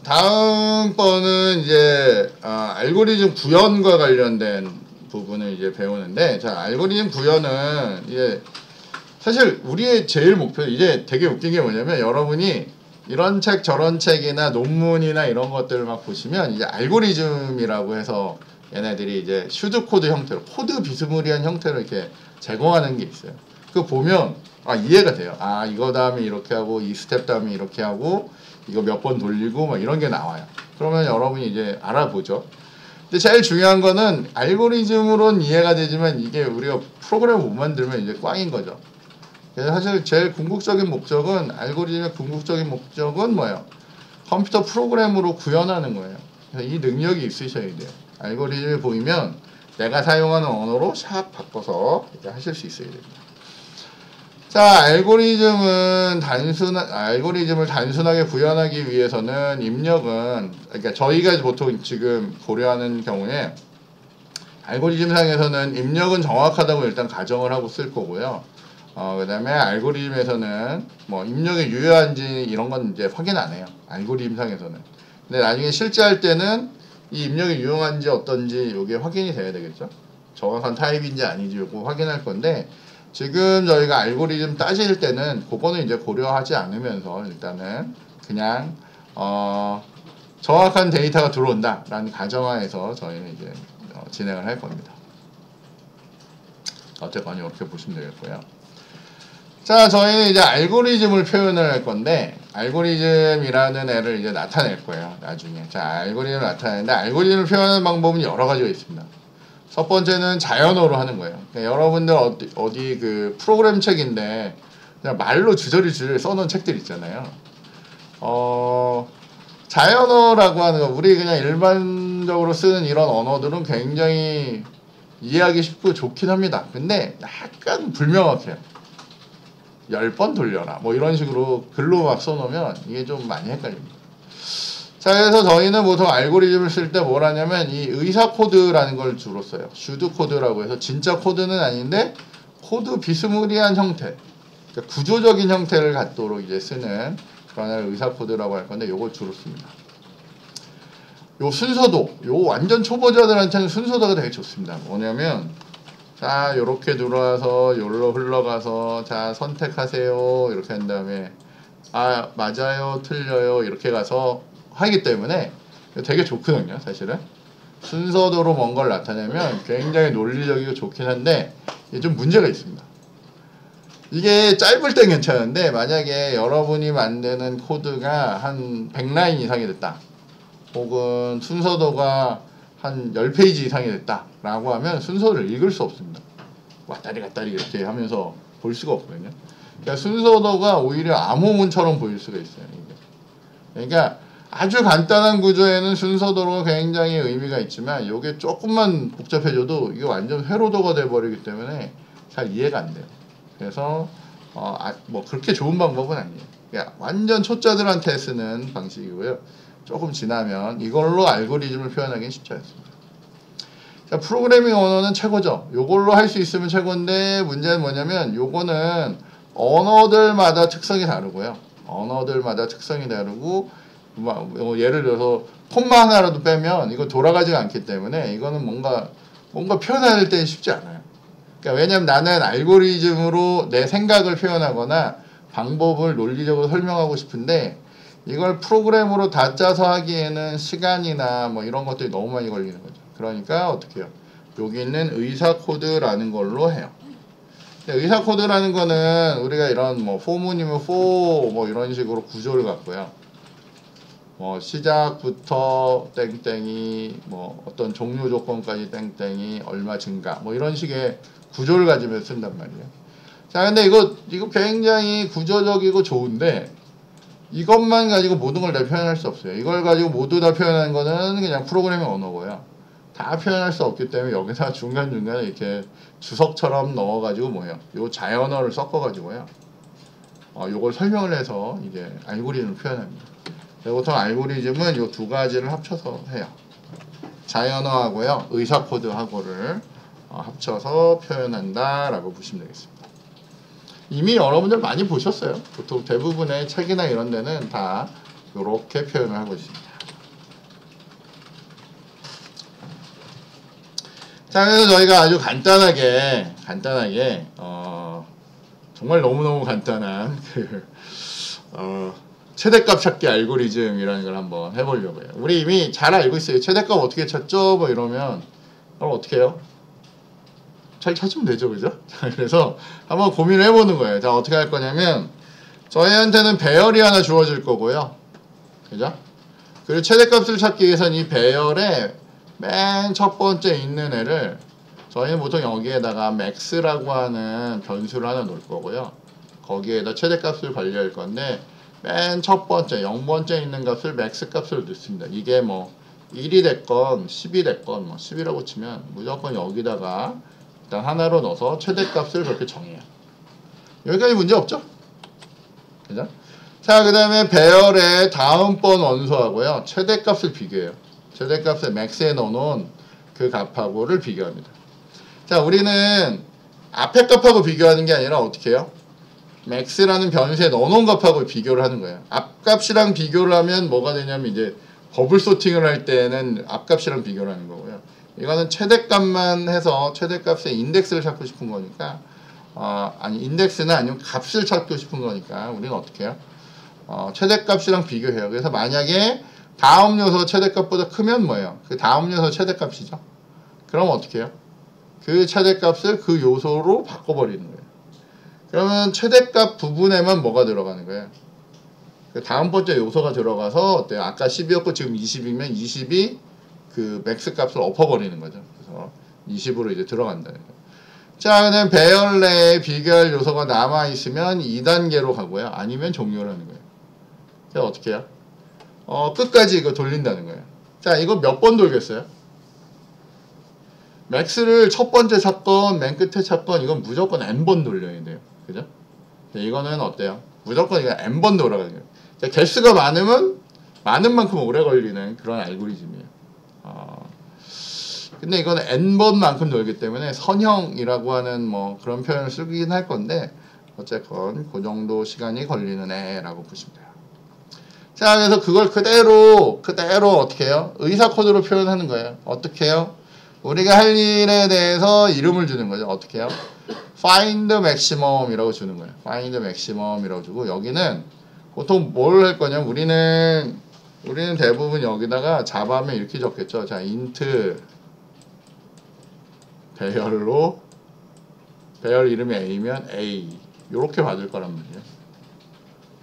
다음번은 이제 알고리즘 구현과 관련된 부분을 이제 배우는데, 자, 알고리즘 구현은 이제 사실 우리의 제일 목표, 이제 되게 웃긴 게 뭐냐면, 여러분이 이런 책 저런 책이나 논문이나 이런 것들을 막 보시면 이제 알고리즘이라고 해서 얘네들이 이제 슈드 코드 형태로, 코드 비스무리한 형태로 이렇게 제공하는 게 있어요. 그거 보면 이해가 돼요. 이거 다음에 이렇게 하고 이 스텝 다음에 이렇게 하고 이거 몇 번 돌리고 막 이런 게 나와요. 그러면 여러분이 이제 알아보죠. 근데 제일 중요한 거는 알고리즘으로는 이해가 되지만 이게 우리가 프로그램을 못 만들면 이제 꽝인 거죠. 그래서 사실 제일 궁극적인 목적은, 알고리즘의 궁극적인 목적은 뭐예요? 컴퓨터 프로그램으로 구현하는 거예요. 그래서 이 능력이 있으셔야 돼요. 알고리즘이 보이면 내가 사용하는 언어로 샵 바꿔서 이제 하실 수 있어야 됩니다. 자, 알고리즘을 단순하게 구현하기 위해서는 입력은, 그러니까 저희가 보통 지금 고려하는 경우에 알고리즘상에서는 입력은 정확하다고 일단 가정을 하고 쓸 거고요. 그 다음에 알고리즘에서는 뭐 입력이 유효한지 이런 건 이제 확인 안 해요. 알고리즘상에서는. 근데 나중에 실제 할 때는 이 입력이 유용한지 어떤지 이게 확인이 돼야 되겠죠. 정확한 타입인지 아닌지 이거 확인할 건데, 지금 저희가 알고리즘 따질 때는 그거는 이제 고려하지 않으면서 일단은 그냥 정확한 데이터가 들어온다 라는 가정하에서 저희는 이제 진행을 할 겁니다. 어쨌건 이렇게 보시면 되겠고요. 자, 저희는 이제 알고리즘을 표현을 할 건데, 알고리즘이라는 애를 이제 나타낼 거예요, 나중에. 자, 알고리즘을 나타내는데, 알고리즘을 표현하는 방법은 여러 가지가 있습니다. 첫 번째는 자연어로 하는 거예요. 그러니까 여러분들 어디 그 프로그램 책인데, 그냥 말로 주저리 써놓은 책들 있잖아요. 자연어라고 하는 거, 우리 그냥 일반적으로 쓰는 이런 언어들은 굉장히 이해하기 쉽고 좋긴 합니다. 근데 약간 불명확해요. 10번 돌려라 뭐 이런 식으로 글로 막 써놓으면 이게 좀 많이 헷갈립니다. 자, 그래서 저희는 보통 알고리즘을 쓸 때 뭘 하냐면 이 의사 코드라는 걸 주로 써요. 슈드 코드라고 해서 진짜 코드는 아닌데 코드 비스무리한 형태, 그러니까 구조적인 형태를 갖도록 이제 쓰는 그런 의사 코드라고 할 건데, 요걸 주로 씁니다. 요 순서도, 요 완전 초보자들한테는 순서도가 되게 좋습니다. 뭐냐면, 자, 요렇게 들어와서 요로 흘러가서, 자, 선택하세요 이렇게 한 다음에 맞아요 틀려요 이렇게 가서 하기 때문에 되게 좋거든요. 사실은 순서도로 뭔 걸 나타내면 굉장히 논리적이고 좋긴 한데, 이게 좀 문제가 있습니다. 이게 짧을 땐 괜찮은데, 만약에 여러분이 만드는 코드가 한 100라인 이상이 됐다, 혹은 순서도가 한 10페이지 이상이 됐다 라고 하면 순서를 읽을 수 없습니다. 왔다리 갔다리 이렇게 하면서 볼 수가 없거든요. 그러니까 순서도가 오히려 암호문처럼 보일 수가 있어요. 그러니까 아주 간단한 구조에는 순서도가 굉장히 의미가 있지만, 이게 조금만 복잡해져도 이게 완전 회로도가 돼버리기 때문에 잘 이해가 안 돼요. 그래서 뭐 그렇게 좋은 방법은 아니에요. 그러니까 완전 초짜들한테 쓰는 방식이고요. 조금 지나면 이걸로 알고리즘을 표현하기는 쉽지 않습니다. 자, 프로그래밍 언어는 최고죠. 요걸로 할 수 있으면 최고인데, 문제는 뭐냐면 요거는 언어들마다 특성이 다르고요. 언어들마다 특성이 다르고, 예를 들어서 콤마 하나라도 빼면 이거 돌아가지가 않기 때문에 이거는 뭔가 표현할 때 쉽지 않아요. 그러니까 왜냐면 나는 알고리즘으로 내 생각을 표현하거나 방법을 논리적으로 설명하고 싶은데, 이걸 프로그램으로 다 짜서 하기에는 시간이나 뭐 이런 것들이 너무 많이 걸리는 거죠. 그러니까 어떻게 해요? 여기 있는 의사 코드라는 걸로 해요. 의사 코드라는 거는 우리가 이런 뭐 포문이면 for 뭐 이런 식으로 구조를 갖고요. 뭐 시작부터 땡땡이, 뭐 어떤 종료 조건까지 땡땡이, 얼마 증가, 뭐 이런 식의 구조를 가지면 쓴단 말이에요. 자, 근데 이거 굉장히 구조적이고 좋은데, 이것만 가지고 모든 걸 다 표현할 수 없어요. 이걸 가지고 모두 다 표현하는 거는 그냥 프로그래밍 언어고요. 다 표현할 수 없기 때문에 여기서 중간중간에 이렇게 주석처럼 넣어가지고 뭐예요? 요 자연어를 섞어가지고요. 요걸 설명을 해서 이제 알고리즘을 표현합니다. 보통 알고리즘은 요 두 가지를 합쳐서 해요. 자연어하고요, 의사 코드하고를 합쳐서 표현한다라고 보시면 되겠습니다. 이미 여러분들 많이 보셨어요. 보통 대부분의 책이나 이런 데는 다 이렇게 표현을 하고 있습니다. 자, 그래서 저희가 아주 간단하게 정말 너무너무 간단한 최대값 찾기 알고리즘이라는 걸 한번 해보려고요. 우리 이미 잘 알고 있어요. 최대값 어떻게 찾죠? 뭐 이러면 그럼 어떻게 해요? 잘 찾으면 되죠, 그죠? 그래서 한번 고민을 해보는 거예요. 자, 어떻게 할 거냐면 저희한테는 배열이 하나 주어질 거고요, 그죠? 그리고 최대값을 찾기 위해서는 이 배열에 맨 첫 번째 있는 애를 저희는 보통 여기에다가 max라고 하는 변수를 하나 놓을 거고요. 거기에다 최대값을 관리할 건데 맨 첫 번째 0번째 있는 값을 max 값으로 넣습니다. 이게 뭐 1이 됐건 10이 됐건 뭐 10이라고 치면 무조건 여기다가 일단 하나로 넣어서 최대값을 그렇게 정해요. 여기까지 문제 없죠? 그죠? 자, 그 다음에 배열의 다음번 원소하고요, 최대값을 비교해요. 최대값을 max에 넣어놓은 그 값하고를 비교합니다. 자, 우리는 앞에 값하고 비교하는 게 아니라 어떻게 해요? max라는 변수에 넣어놓은 값하고 비교를 하는 거예요. 앞값이랑 비교를 하면 뭐가 되냐면 이제 버블 소팅을 할 때는 앞값이랑 비교를 하는 거고요. 이거는 최대값만 해서 최대값의 인덱스를 찾고 싶은 거니까 아니 인덱스는 아니면 값을 찾고 싶은 거니까 우리는 어떻게 해요? 최대값이랑 비교해요. 그래서 만약에 다음 요소 최대값보다 크면 뭐예요? 그 다음 요소 최대값이죠. 그럼 어떻게 해요? 그 최대값을 그 요소로 바꿔버리는 거예요. 그러면 최대값 부분에만 뭐가 들어가는 거예요? 그 다음 번째 요소가 들어가서 어때요? 아까 10이었고 지금 20이면 20이 그 맥스 값을 엎어버리는 거죠. 그래서 20으로 이제 들어간다는 거예요. 자, 그다음 배열 내에 비교할 요소가 남아있으면 2단계로 가고요. 아니면 종료를 하는 거예요. 자, 어떻게 해요? 끝까지 이거 돌린다는 거예요. 자, 이거 몇 번 돌겠어요? 맥스를 첫 번째 찾건 맨 끝에 찾건 이건 무조건 n번 돌려야 돼요. 그죠? 이거는 어때요? 무조건 이거 n번 돌아가는 거예요. 자, 개수가 많으면 많은 만큼 오래 걸리는 그런 알고리즘이에요. 근데 이거는 n번만큼 돌기 때문에 선형이라고 하는 뭐 그런 표현을 쓰긴 할 건데 어쨌건 그 정도 시간이 걸리는 애라고 보시면 돼요. 자, 그래서 그걸 그대로 어떻게 해요? 의사 코드로 표현하는 거예요. 어떻게 해요? 우리가 할 일에 대해서 이름을 주는 거죠. 어떻게 해요? find maximum이라고 주는 거예요. find maximum이라고 주고 여기는 보통 뭘 할 거냐면 우리는 대부분 여기다가 자바하면 이렇게 적겠죠. 자, int 배열 이름이 a면 a 요렇게 받을 거란 말이에요.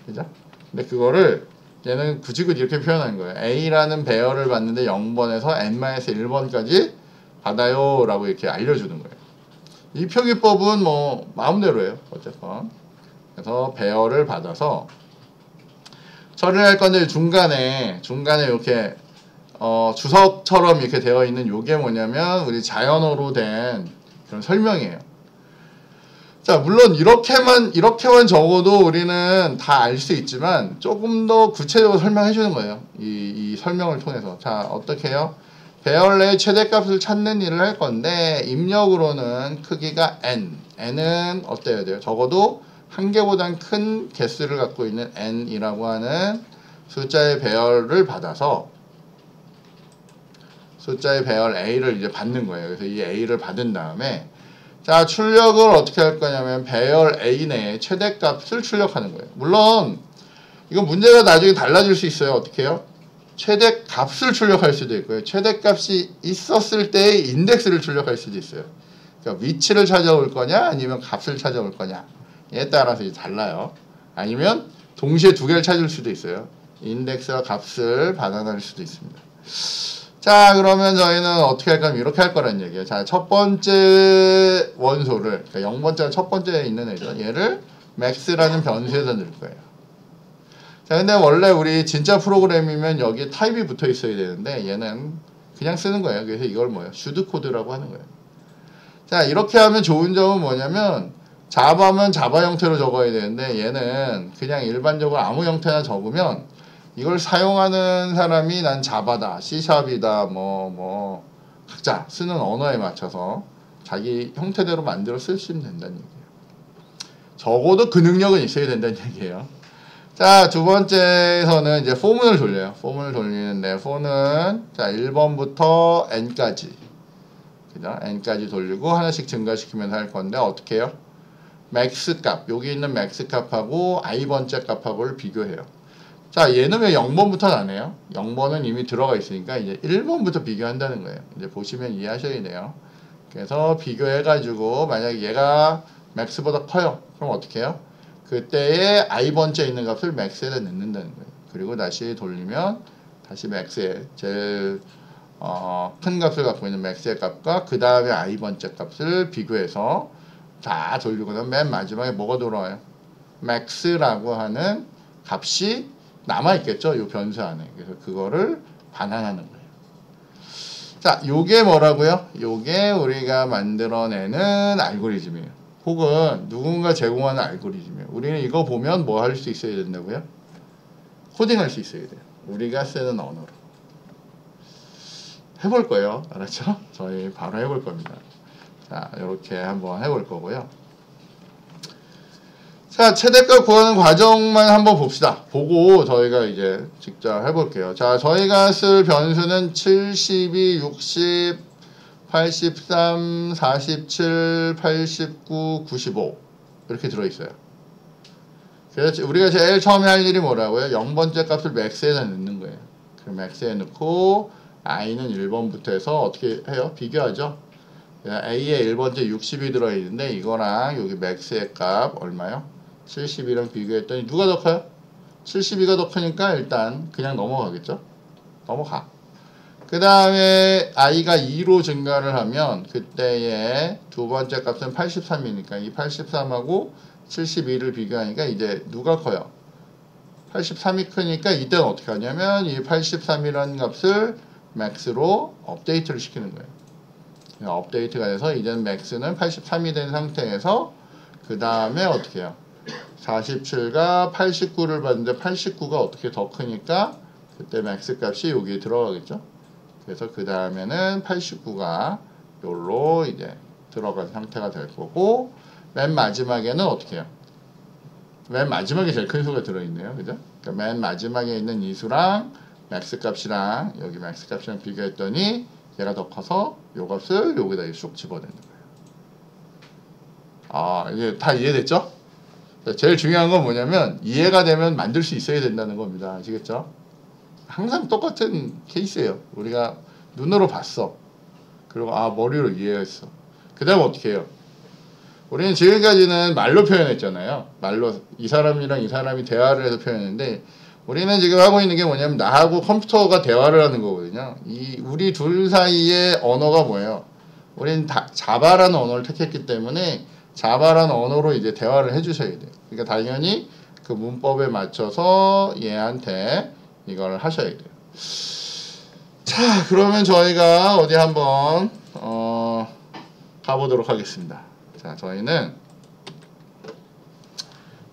그죠? 근데 그거를 얘는 굳이 이렇게 표현하는 거예요. a라는 배열을 받는데 0번에서 n-1번까지 받아요 라고 이렇게 알려주는 거예요. 이 표기법은 뭐 마음대로 해요. 어쨌건 그래서 배열을 받아서 처리를 할 건데 중간에 이렇게 주석처럼 이렇게 되어 있는 요게 뭐냐면 우리 자연어로 된 그런 설명이에요. 자, 물론 이렇게만 적어도 우리는 다 알 수 있지만 조금 더 구체적으로 설명해 주는 거예요. 이 설명을 통해서. 자, 어떻게 해요? 배열 내 최대값을 찾는 일을 할 건데 입력으로는 크기가 n은 어때야 돼요? 적어도 한 개보단 큰 개수를 갖고 있는 n이라고 하는 숫자의 배열을 받아서 숫자의 배열 a를 이제 받는 거예요. 그래서 이 a를 받은 다음에 자, 출력을 어떻게 할 거냐면 배열 a 내에 최대값을 출력하는 거예요. 물론 이건 문제가 나중에 달라질 수 있어요. 어떻게 해요? 최대값을 출력할 수도 있고요. 최대값이 있었을 때의 인덱스를 출력할 수도 있어요. 그러니까 위치를 찾아올 거냐 아니면 값을 찾아올 거냐에 따라서 이제 달라요. 아니면 동시에 두 개를 찾을 수도 있어요. 인덱스와 값을 받아낼 수도 있습니다. 자, 그러면 저희는 어떻게 할 거냐면 이렇게 할 거란 얘기예요. 자, 첫 번째 원소를 그러니까 0번째가 첫 번째에 있는 애죠. 얘를 max라는 변수에다 넣을 거예요. 자, 근데 원래 우리 진짜 프로그램이면 여기 타입이 붙어 있어야 되는데 얘는 그냥 쓰는 거예요. 그래서 이걸 뭐예요? 슈드 코드라고 하는 거예요. 자, 이렇게 하면 좋은 점은 뭐냐면 자바면 자바 형태로 적어야 되는데 얘는 그냥 일반적으로 아무 형태나 적으면 이걸 사용하는 사람이 난 자바다, C샵이다, 뭐 각자 쓰는 언어에 맞춰서 자기 형태대로 만들어 쓰시면 된다는 얘기예요. 적어도 그 능력은 있어야 된다는 얘기예요. 자, 두 번째에서는 이제 포문을 돌려요. 포문을 돌리는데 for는 자 1번부터 n까지 그죠? n까지 돌리고 하나씩 증가시키면서 할 건데 어떻게 해요? 맥스 값, 여기 있는 맥스 값하고 i번째 값하고를 비교해요. 자, 얘는 왜 0번부터 나네요? 0번은 이미 들어가 있으니까 이제 1번부터 비교한다는 거예요. 이제 보시면 이해하셔야 돼요. 그래서 비교해가지고 만약에 얘가 맥스보다 커요. 그럼 어떻게 해요? 그때의 i번째 있는 값을 맥스에다 넣는다는 거예요. 그리고 다시 돌리면 다시 맥스에 제일 큰 값을 갖고 있는 맥스의 값과 그 다음에 i번째 값을 비교해서 다 돌리고 나면 맨 마지막에 뭐가 돌아와요? 맥스라고 하는 값이 남아있겠죠? 이 변수 안에. 그래서 그거를 반환하는 거예요. 자, 요게 뭐라고요? 요게 우리가 만들어내는 알고리즘이에요. 혹은 누군가 제공하는 알고리즘이에요. 우리는 이거 보면 뭐 할 수 있어야 된다고요? 코딩할 수 있어야 돼요. 우리가 쓰는 언어로. 해볼 거예요. 알았죠? 저희 바로 해볼 겁니다. 자, 이렇게 한번 해볼 거고요. 자, 최대값 구하는 과정만 한번 봅시다. 보고 저희가 이제 직접 해볼게요. 자, 저희가 쓸 변수는 72, 60, 83, 47, 89, 95 이렇게 들어있어요. 그래서 우리가 제일 처음에 할 일이 뭐라고요? 0번째 값을 맥스에다 넣는 거예요. 그 맥스에 넣고 i는 1번부터 해서 어떻게 해요? 비교하죠. a에 1번째 60이 들어있는데 이거랑 여기 맥스의 값 얼마요? 70이랑 비교했더니 누가 더 커요? 72가 더 크니까 일단 그냥 넘어가겠죠? 넘어가. 그 다음에 i가 2로 증가를 하면 그때의 두 번째 값은 83이니까 이 83하고 72를 비교하니까 이제 누가 커요? 83이 크니까 이때는 어떻게 하냐면 이 83이라는 값을 맥스로 업데이트를 시키는 거예요. 업데이트가 돼서 이제는 맥스는 83이 된 상태에서 그 다음에 어떻게 해요? 47가 89를 봤는데 89가 어떻게 더 크니까 그때 맥스 값이 여기에 들어가겠죠. 그래서 그 다음에는 89가 요로 이제 들어간 상태가 될 거고 맨 마지막에는 어떻게 해요? 맨 마지막에 제일 큰 수가 들어있네요. 그죠? 그러니까 맨 마지막에 있는 이 수랑 맥스 값이랑 여기 맥스 값이랑 비교했더니 얘가 더 커서 요 값을 여기다 쑥 집어넣는 거예요. 아, 이제 다 이해됐죠? 제일 중요한 건 뭐냐면 이해가 되면 만들 수 있어야 된다는 겁니다. 아시겠죠? 항상 똑같은 케이스예요. 우리가 눈으로 봤어. 그리고 머리로 이해했어. 그 다음 어떻게 해요? 우리는 지금까지는 말로 표현했잖아요. 말로 이 사람이랑 이 사람이 대화를 해서 표현했는데 우리는 지금 하고 있는 게 뭐냐면 나하고 컴퓨터가 대화를 하는 거거든요. 우리 둘 사이의 언어가 뭐예요? 우리는 자바라는 언어를 택했기 때문에 자바라는 언어로 이제 대화를 해주셔야 돼요. 그러니까 당연히 그 문법에 맞춰서 얘한테 이걸 하셔야 돼요. 자, 그러면 저희가 어디 한번 가보도록 하겠습니다. 자, 저희는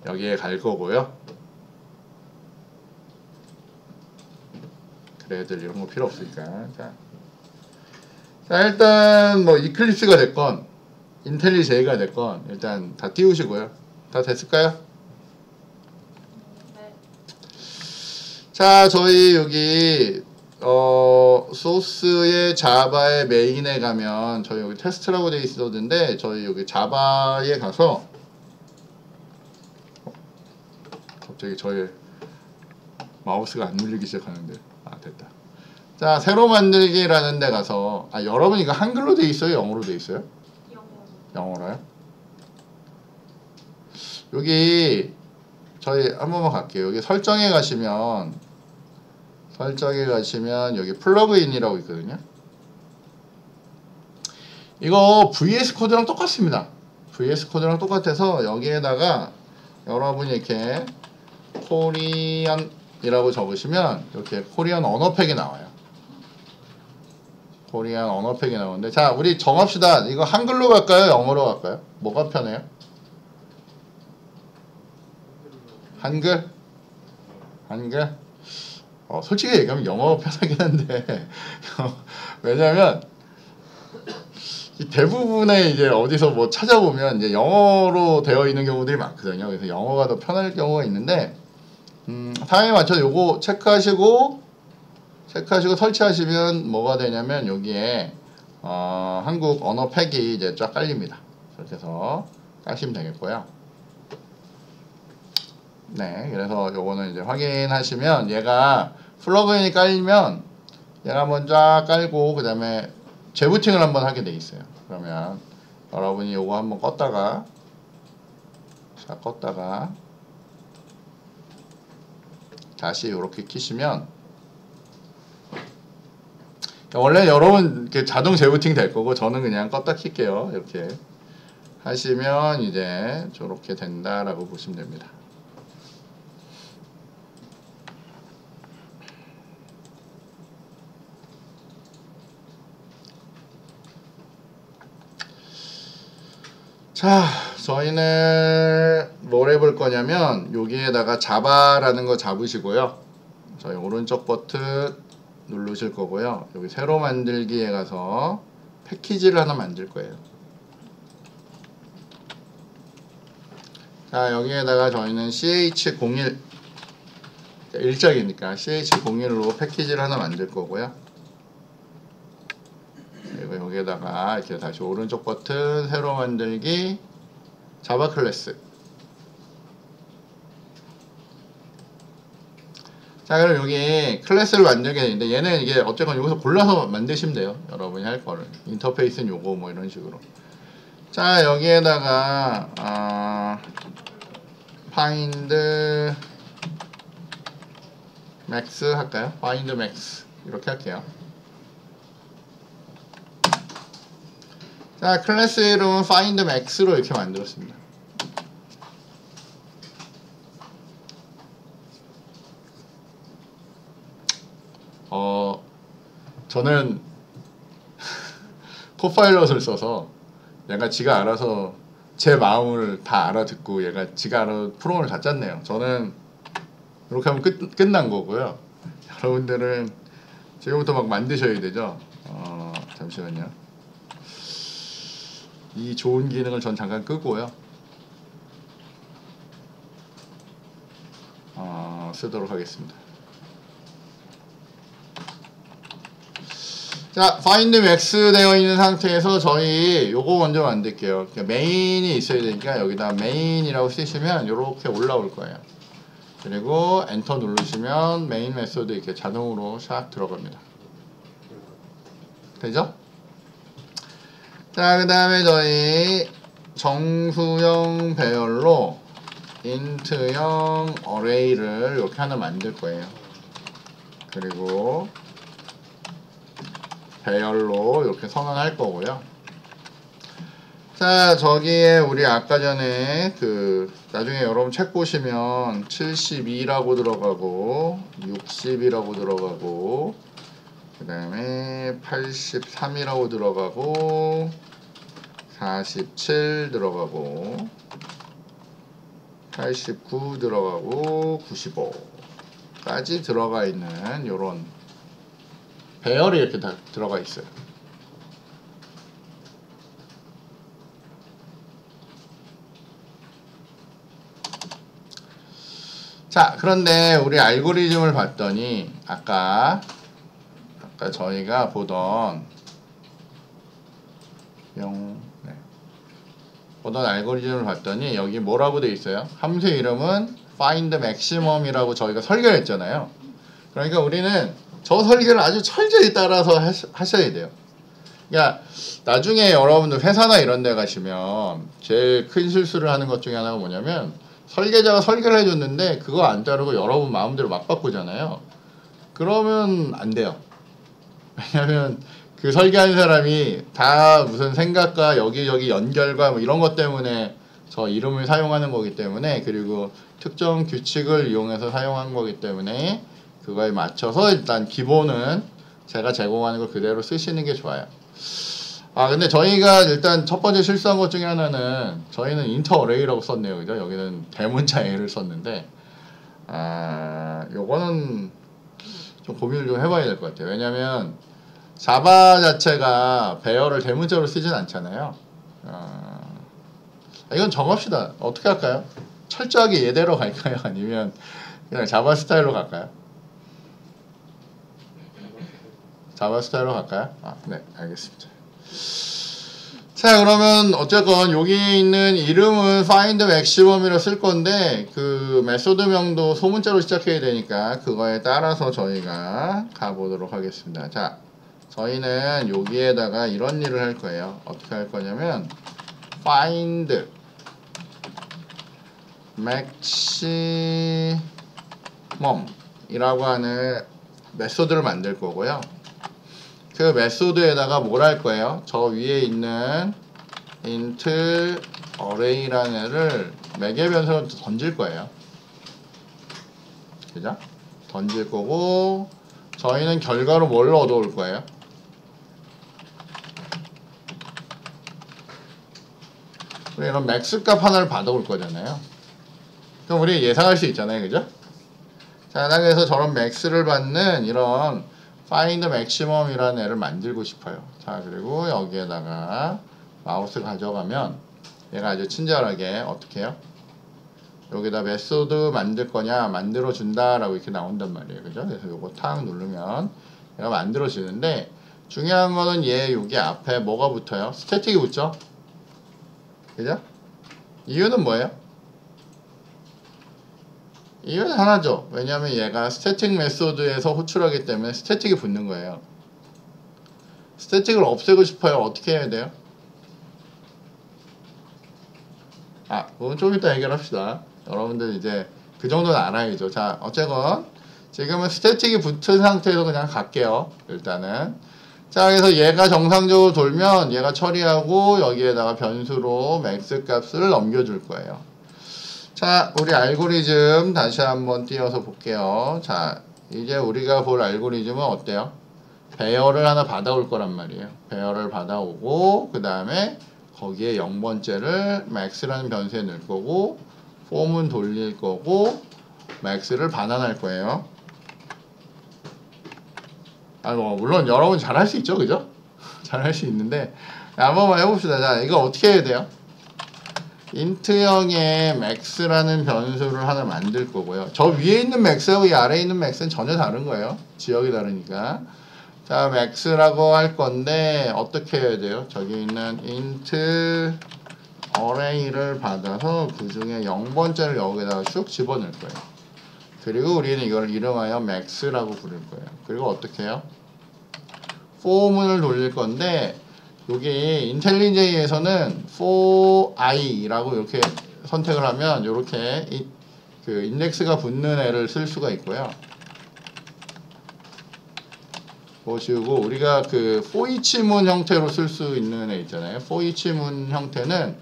여기에 갈 거고요. 그래들 이런 거 필요 없으니까. 자, 일단 뭐 이클립스가 됐건 인텔리제이가 됐건 일단 다 띄우시고요. 다 됐을까요? 네. 자, 저희 여기 소스의 자바의 메인에 가면 저희 여기 테스트라고 되어 있었는데 저희 여기 자바에 가서 갑자기 저희 마우스가 안 눌리기 시작하는데 됐다. 자, 새로 만들기라는 데 가서 여러분 이거 한글로 되어 있어요? 영어로 되어 있어요? 영어로요? 여기 저희 한 번만 갈게요. 여기 설정에 가시면 여기 플러그인이라고 있거든요. 이거 VS 코드랑 똑같습니다. VS 코드랑 똑같아서 여기에다가 여러분이 이렇게 코리안이라고 적으시면 이렇게 코리안 언어팩이 나와요. 코리안 언어팩이 나오는데 자, 우리 정합시다. 이거 한글로 갈까요? 영어로 갈까요? 뭐가 편해요? 한글? 솔직히 얘기하면 영어가 편하긴 한데 왜냐면 대부분의 이제 어디서 뭐 찾아보면 이제 영어로 되어 있는 경우들이 많거든요. 그래서 영어가 더 편할 경우가 있는데 상황에 맞춰서 요거 체크하시고 설치하시면 뭐가 되냐면 여기에 한국 언어 팩이 이제 쫙 깔립니다. 이렇게 해서 까시면 되겠고요. 네, 그래서 요거는 이제 확인하시면 얘가 플러그인이 깔리면 얘가 한번 쫙 깔고 그 다음에 재부팅을 한번 하게 돼 있어요. 그러면 여러분이 요거 한번 껐다가 다시 이렇게 키시면 원래 여러분 자동 재부팅 될 거고 저는 그냥 껐다 킬게요. 이렇게 하시면 이제 저렇게 된다라고 보시면 됩니다. 자, 저희는 뭘 해볼 거냐면 여기에다가 자바라는 거 잡으시고요. 저희 오른쪽 버튼 누르실 거고요. 여기 새로 만들기에 가서 패키지를 하나 만들 거예요. 자, 여기에다가 저희는 ch01 일작이니까 ch01로 패키지를 하나 만들 거고요. 그리고 여기에다가 이렇게 다시 오른쪽 버튼 새로 만들기 자바 클래스. 자, 그럼 여기 클래스를 만들게 되는데 얘는 이게 어쨌건 여기서 골라서 만드시면 돼요. 여러분이 할 거를. 인터페이스는 요거 뭐 이런 식으로. 자, 여기에다가 find max 할까요? find max 이렇게 할게요. 자, 클래스 이름은 find max로 이렇게 만들었습니다. 저는 코파일럿을 써서 얘가 지가 알아서 제 마음을 다 알아듣고 얘가 지가 알아서 프로그램을 다 짰네요. 저는 이렇게 하면 끝난 거고요. 여러분들은 지금부터 막 만드셔야 되죠. 잠시만요. 이 좋은 기능을 전 잠깐 끄고요. 쓰도록 하겠습니다. 자, find max 되어 있는 상태에서 저희 요거 먼저 만들게요. 그러니까 메인이 있어야 되니까 여기다 메인이라고 쓰시면 이렇게 올라올 거예요. 그리고 엔터 누르시면 메인 메소드 이렇게 자동으로 샥 들어갑니다. 되죠? 자, 그 다음에 저희 정수형 배열로 int형 array를 이렇게 하나 만들 거예요. 그리고 배열로 이렇게 선언할 거고요. 자, 저기에 우리 아까 전에 나중에 여러분 책 보시면 72라고 들어가고 60이라고 들어가고 그 다음에 83이라고 들어가고 47 들어가고 89 들어가고 95까지 들어가 있는 요런 배열이 이렇게 다 들어가 있어요. 자, 그런데 우리 알고리즘을 봤더니 아까 저희가 보던 보던 알고리즘을 봤더니 여기 뭐라고 돼 있어요? 함수 이름은 find maximum이라고 저희가 설계를 했잖아요. 그러니까 우리는 저 설계를 아주 철저히 따라서 하셔야 돼요. 그러니까 나중에 여러분들 회사나 이런 데 가시면 제일 큰 실수를 하는 것 중에 하나가 뭐냐면 설계자가 설계를 해줬는데 그거 안 따르고 여러분 마음대로 막 바꾸잖아요. 그러면 안 돼요. 왜냐면 그 설계한 사람이 다 무슨 생각과 여기저기 연결과 뭐 이런 것 때문에 저 이름을 사용하는 거기 때문에, 그리고 특정 규칙을 이용해서 사용한 거기 때문에 그거에 맞춰서 일단 기본은 제가 제공하는 걸 그대로 쓰시는 게 좋아요. 근데 저희가 일단 첫 번째 실수한 것 중에 하나는 저희는 인터 어레이라고 썼네요. 그죠? 여기는 대문자 A를 썼는데 요거는 좀 고민을 좀 해봐야 될 것 같아요. 왜냐면 자바 자체가 배열을 대문자로 쓰진 않잖아요. 이건 정합시다. 어떻게 할까요? 철저하게 얘대로 갈까요? 아니면 그냥 자바 스타일로 갈까요? 자바 스타일로 갈까요? 네, 알겠습니다. 자, 그러면 어쨌건 여기 있는 이름은 find maximum이라 쓸 건데 그 메소드명도 소문자로 시작해야 되니까 그거에 따라서 저희가 가보도록 하겠습니다. 자, 저희는 여기에다가 이런 일을 할 거예요. 어떻게 할 거냐면 find maximum 이라고 하는 메소드를 만들 거고요. 그 메소드에다가 뭘 할 거예요? 저 위에 있는 int array라는 애를 매개 변수로 던질 거예요. 그죠? 던질 거고 저희는 결과로 뭘 얻어올 거예요? 우리 이런 맥스 값 하나를 받아올 거잖아요. 그럼 우리 예상할 수 있잖아요. 그죠? 자, 그래서 저런 맥스를 받는 이런 find maximum이라는 애를 만들고 싶어요. 자, 그리고 여기에다가 마우스 가져가면 얘가 아주 친절하게 어떻게 해요? 여기다 메소드 만들 거냐 만들어 준다 라고 이렇게 나온단 말이에요. 그죠? 그래서 요거 탁 누르면 얘가 만들어지는데 중요한 거는 얘 여기 앞에 뭐가 붙어요? 스태틱이 붙죠? 그죠? 이유는 뭐예요? 이유는 하나죠. 왜냐하면 얘가 스태틱 메소드에서 호출하기 때문에 스태틱이 붙는 거예요. 스태틱을 없애고 싶어요. 어떻게 해야 돼요? 그건 좀 이따 해결합시다. 여러분들 이제 그 정도는 알아야죠. 자, 어쨌건 지금은 스태틱이 붙은 상태에서 그냥 갈게요. 일단은. 자, 그래서 얘가 정상적으로 돌면 얘가 처리하고 여기에다가 변수로 max 값을 넘겨줄 거예요. 자, 우리 알고리즘 다시 한번 띄워서 볼게요. 자, 이제 우리가 볼 알고리즘은 어때요? 배열을 하나 받아올 거란 말이에요. 배열을 받아오고 그 다음에 거기에 0번째를 max라는 변수에 넣을 거고 폼은 돌릴 거고 max를 반환할 거예요. 물론 여러분 잘 할 수 있죠, 그죠? 잘 할 수 있는데 한 번만 해봅시다. 자, 이거 어떻게 해야 돼요? int형의 max라는 변수를 하나 만들 거고요. 저 위에 있는 max하고 이 아래에 있는 max는 전혀 다른 거예요. 지역이 다르니까. 자, max라고 할 건데 어떻게 해야 돼요? 저기 있는 int array를 받아서 그 중에 0번째를 여기다가 슉 집어넣을 거예요. 그리고 우리는 이걸 이름하여 max라고 부를 거예요. 그리고 어떻게 해요? for문을 돌릴 건데 여기 인텔리제이에서는 for i라고 이렇게 선택을 하면 이렇게 그 인덱스가 붙는 애를 쓸 수가 있고요. 보시고 우리가 그 for each문 형태로 쓸 수 있는 애 있잖아요. for each문 형태는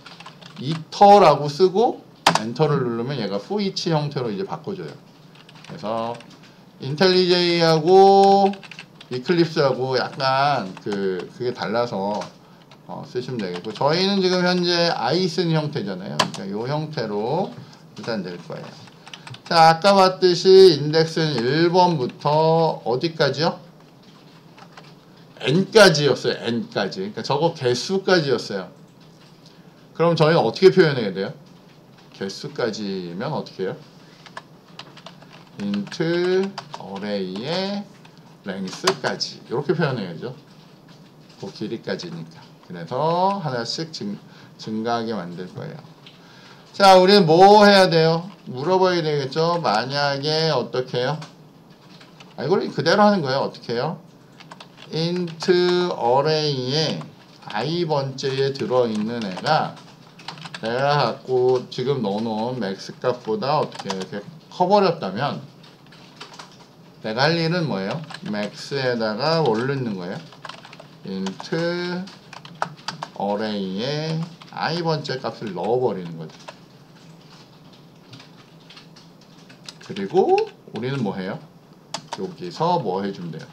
이터라고 쓰고 엔터를 누르면 얘가 for each 형태로 이제 바꿔줘요. 그래서 인텔리제이하고 이클립스하고 약간 그게 달라서 쓰시면 되겠고 저희는 지금 현재 i 쓴 형태잖아요. 그러니까 이 형태로 일단 낼 거예요. 자, 아까 봤듯이 인덱스는 1번부터 어디까지요? n까지였어요. n까지. 그러니까 저거 개수까지였어요. 그럼 저희는 어떻게 표현해야 돼요? 개수까지면 어떻게 해요? int array의 length까지 이렇게 표현해야죠. 그 길이까지니까. 그래서 하나씩 증가하게 만들 거예요. 자, 우리는 뭐 해야 돼요? 물어봐야 되겠죠. 만약에 어떻게 해요? 이걸 그대로 하는 거예요. 어떻게 해요? int array에 i번째에 들어있는 애가 내가 갖고 지금 넣어놓은 max 값보다 어떻게 이렇게 커버렸다면 내가 할 일은 뭐예요? max에다가 뭘 넣는 거예요? int array에 i번째 값을 넣어버리는 거죠. 그리고 우리는 뭐 해요? 여기서 뭐 해주면 돼요?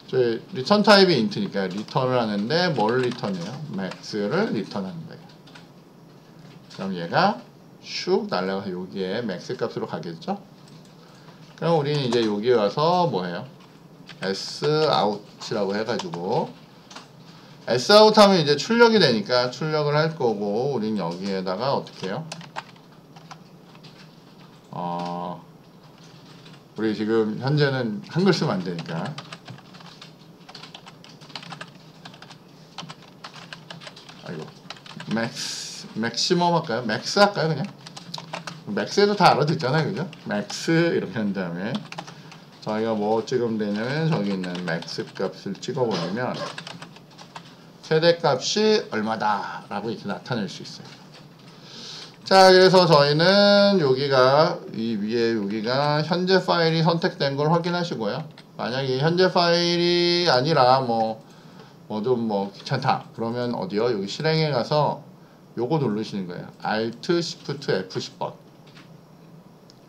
저희 리턴 타입이 int니까 리턴을 하는데 뭘 리턴해요? max를 리턴하는 거예요. 그럼 얘가 슉 날아가서 여기에 max 값으로 가겠죠? 그럼 우리는 이제 여기 와서 뭐 해요? sout이라고 해가지고 sout 하면 이제 출력이 되니까 출력을 할 거고 우리는 여기에다가 어떻게 해요? 우리 지금 현재는 한글 쓰면 안 되니까 맥시멈 할까요? 맥스 할까요 그냥? 맥스에도 다 알아듣잖아요 그죠? 맥스 이렇게 한 다음에 저희가 뭐 찍으면 되냐면 저기 있는 맥스 값을 찍어버리면 최대값이 얼마다 라고 이렇게 나타낼 수 있어요. 자, 그래서 저희는 여기가 이 위에 여기가 현재 파일이 선택된 걸 확인하시고요. 만약에 현재 파일이 아니라 좀 귀찮다 그러면 어디요? 여기 실행에 가서 요거 누르시는 거예요. Alt Shift F10번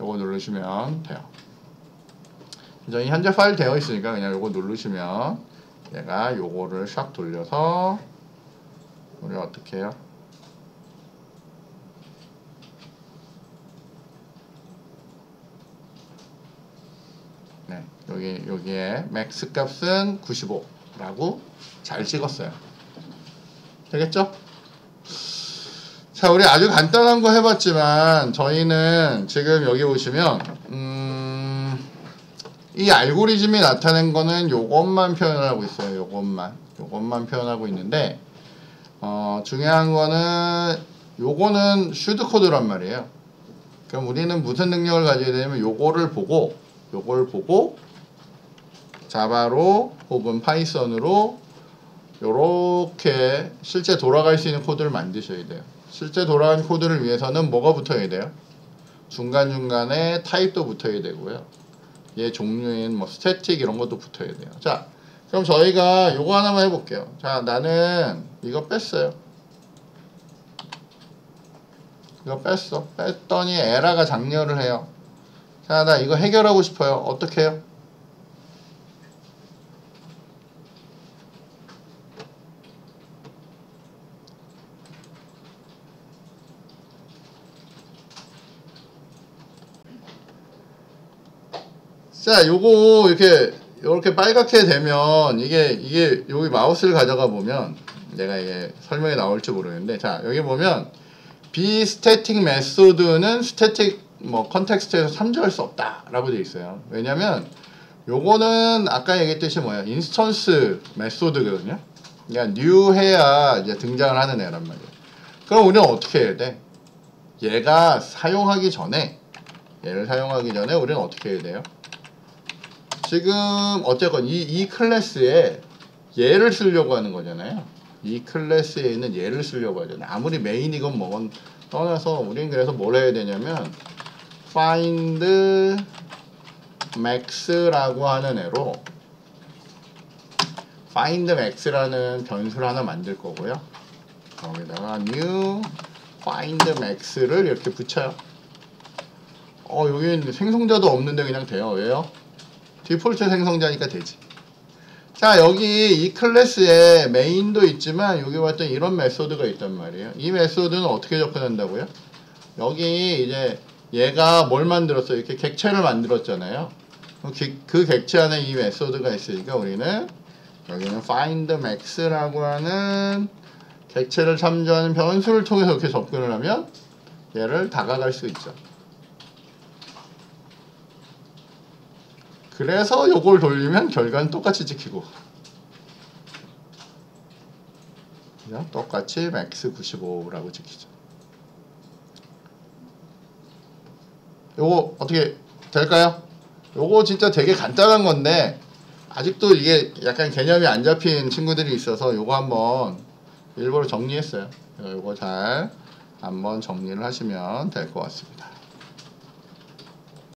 요거 누르시면 돼요. 저희 현재 파일 되어 있으니까 그냥 요거 누르시면 얘가 요거를 샥 돌려서 우리 어떻게 해요? 네, 여기에 맥스 값은 95라고 잘 찍었어요. 되겠죠? 자, 우리 아주 간단한 거 해봤지만 저희는 지금 여기 보시면 이 알고리즘이 나타낸 거는 요것만 표현하고 있어요. 요것만 표현하고 있는데 중요한 거는 요거는 슈드 코드란 말이에요. 그럼 우리는 무슨 능력을 가져야 되냐면 요걸 보고 자바로 혹은 파이썬으로 요렇게 실제 돌아갈 수 있는 코드를 만드셔야 돼요. 실제 돌아가는 코드를 위해서는 뭐가 붙어야 돼요? 중간중간에 타입도 붙어야 되고요. 얘 종류인 스태틱 이런 것도 붙어야 돼요. 자, 그럼 저희가 요거 하나만 해볼게요. 자, 나는 이거 뺐어요. 이거 뺐더니 에라가 장렬을 해요. 자, 나 이거 해결하고 싶어요. 어떻게 해요? 자, 요거 이렇게 빨갛게 되면 이게 여기 마우스를 가져가 보면 내가 이게 설명이 나올지 모르겠는데, 자, 여기 보면 비스태틱 메소드는 스태틱 컨텍스트에서 참조할 수 없다라고 되어 있어요. 왜냐면 요거는 아까 얘기했듯이 인스턴스 메소드거든요. 그러니까 new 해야 이제 등장을 하는 애란 말이에요. 그럼 우리는 어떻게 해야 돼? 얘를 사용하기 전에 우리는 어떻게 해야 돼요? 지금 어쨌건 이 클래스에 얘를 쓰려고 하는 거잖아요. 이 클래스에 있는 얘를 쓰려고 하잖아요. 아무리 메인이건 뭐건 떠나서 우리는 그래서 뭘 해야 되냐면 find max라고 하는 애로 find max라는 변수를 하나 만들 거고요. 거기다가 new find max를 이렇게 붙여요. 여기는 생성자도 없는데 그냥 돼요. 왜요? 디폴트 생성자니까 되지. 자, 여기 이 클래스에 메인도 있지만 여기 봤더니 이런 메소드가 있단 말이에요. 이 메소드는 어떻게 접근한다고요? 여기 이제 얘가 뭘 만들었어요? 이렇게 객체를 만들었잖아요. 그 객체 안에 이 메소드가 있으니까 우리는 여기는 find max라고 하는 객체를 참조하는 변수를 통해서 이렇게 접근을 하면 얘를 다가갈 수 있죠. 그래서 요걸 돌리면 결과는 똑같이 찍히고, 그냥 똑같이 max 95라고 찍히죠. 요거 어떻게 될까요? 요거 진짜 되게 간단한 건데 아직도 이게 약간 개념이 안 잡힌 친구들이 있어서 요거 한번 일부러 정리했어요. 요거 잘 한번 정리를 하시면 될 것 같습니다.